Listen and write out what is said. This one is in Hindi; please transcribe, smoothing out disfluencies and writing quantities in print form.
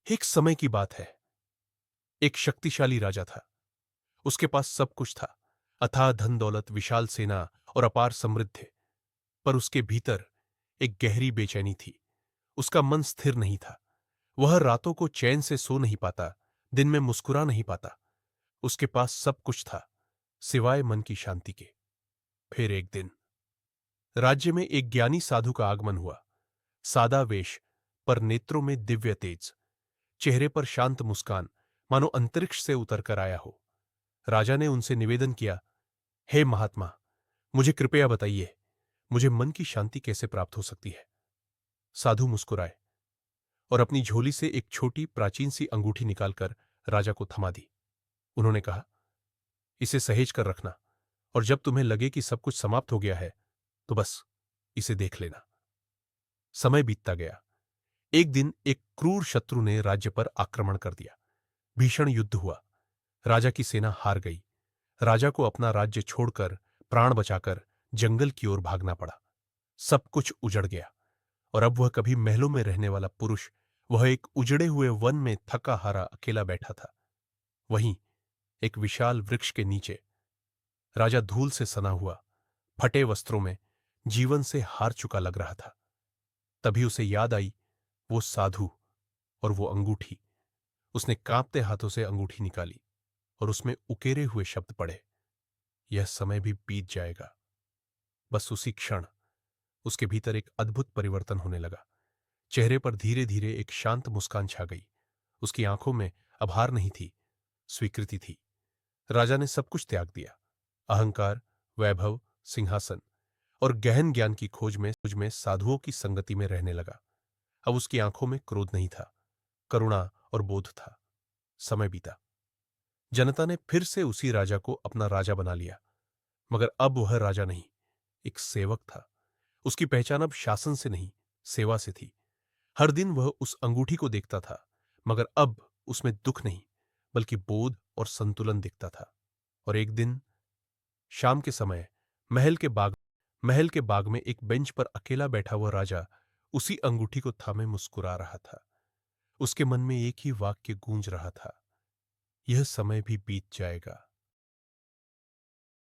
एक समय की बात है। एक शक्तिशाली राजा था। उसके पास सब कुछ था। अथाह धन दौलत, विशाल सेना और अपार समृद्धि। पर उसके भीतर एक गहरी बेचैनी थी। उसका मन स्थिर नहीं था। वह रातों को चैन से सो नहीं पाता, दिन में मुस्कुरा नहीं पाता। उसके पास सब कुछ था, सिवाय मन की शांति के। फिर एक दिन राज्य में एक ज्ञानी साधु का आगमन हुआ। सादा वेश, पर नेत्रों में दिव्य तेज, चेहरे पर शांत मुस्कान, मानो अंतरिक्ष से उतरकर आया हो। राजा ने उनसे निवेदन किया, हे महात्मा, मुझे कृपया बताइए, मुझे मन की शांति कैसे प्राप्त हो सकती है। साधु मुस्कुराए और अपनी झोली से एक छोटी प्राचीन सी अंगूठी निकालकर राजा को थमा दी। उन्होंने कहा, इसे सहेज कर रखना, और जब तुम्हें लगे कि सब कुछ समाप्त हो गया है तो बस इसे देख लेना। समय बीतता गया। एक दिन एक क्रूर शत्रु ने राज्य पर आक्रमण कर दिया। भीषण युद्ध हुआ। राजा की सेना हार गई। राजा को अपना राज्य छोड़कर, प्राण बचाकर जंगल की ओर भागना पड़ा। सब कुछ उजड़ गया, और अब वह कभी महलों में रहने वाला पुरुष, वह एक उजड़े हुए वन में थका हारा अकेला बैठा था। वहीं एक विशाल वृक्ष के नीचे राजा धूल से सना हुआ, फटे वस्त्रों में, जीवन से हार चुका लग रहा था। तभी उसे याद आई वो साधु और वो अंगूठी। उसने कांपते हाथों से अंगूठी निकाली और उसमें उकेरे हुए शब्द पढ़े, यह समय भी बीत जाएगा। बस उसी क्षण उसके भीतर एक अद्भुत परिवर्तन होने लगा। चेहरे पर धीरे धीरे एक शांत मुस्कान छा गई। उसकी आंखों में अब हार नहीं थी, स्वीकृति थी। राजा ने सब कुछ त्याग दिया। अहंकार, वैभव, सिंहासन और गहन ज्ञान की खोज में साधुओं की संगति में रहने लगा। अब उसकी आंखों में क्रोध नहीं था, करुणा और बोध था। समय बीता। जनता ने फिर से उसी राजा को अपना राजा बना लिया, मगर अब वह राजा नहीं, एक सेवक था। उसकी पहचान अब शासन से नहीं, सेवा से थी। हर दिन वह उस अंगूठी को देखता था, मगर अब उसमें दुख नहीं, बल्कि बोध और संतुलन दिखता था। और एक दिन शाम के समय महल के बाग में एक बेंच पर अकेला बैठा हुआ राजा उसी अंगूठी को थामे मुस्कुरा रहा था। उसके मन में एक ही वाक्य गूंज रहा था, यह समय भी बीत जाएगा।